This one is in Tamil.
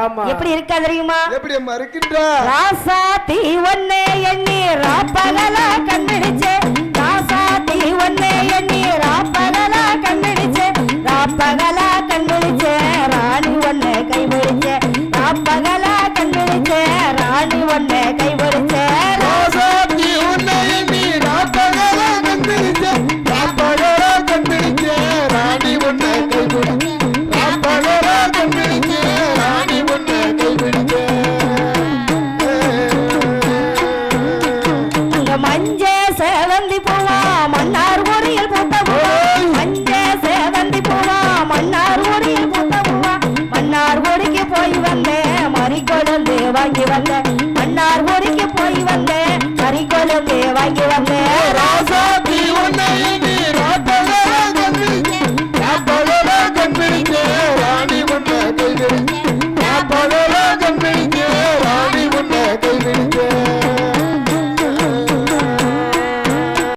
எப்படி இருக்கா தெரியுமா? எப்படி அம்மா இருக்கின்றா? ராசாத்தி ஒன்னே எண்ணி ராப்பகலா கண்ணிடிச்சே, ராசாத்தி ஒன்னே எண்ணி ராப்பகலா கண்ணிடிச்சே, ராப்பகலா கண்ணிடிச்சே ராணி ஒன்னே கைபிடிச்சே, ராப்பகலா கண்ணிடிச்சே ராணி ஒன்னே கைபிடிச்சே, ராசாத்தி ஒன்னே எண்ணி ராப்பகலா கண்ணிடிச்சே, ராப்பகலா கண்ணிடிச்சே ராணி ஒன்னே கைபிடிச்சே, ராப்பகலா கண்ணிடிச்சே ராணி ஒன்னே கைபிடிச்சே. அங்க மஞ்ச சேவந்தி பூவா மன்னார் ஊரில் பூத்த பூவா, மஞ்ச சேவந்தி பூவா மன்னார் ஊரில் பூத்த பூவா, மன்னார் ஊருக்கு போய் வந்தேன் மறிக்கொழுந்து வாங்கி வந்தேன், மன்னார் ஊருக்கு போய் வந்தேன் மறிக்கொழுந்து வாங்கி வந்தேன். ராசாத்தி ஒன்னே எண்ணி ராப்பகலா கண்ணிடிச்சே, ராப்பகலா கண்ணிடிச்சே ராணி ஒன்னே கைபிடிச்சே, ராப்பகலா கண்ணிடிச்சே ராணி ஒன்னே கைபிடிச்சே.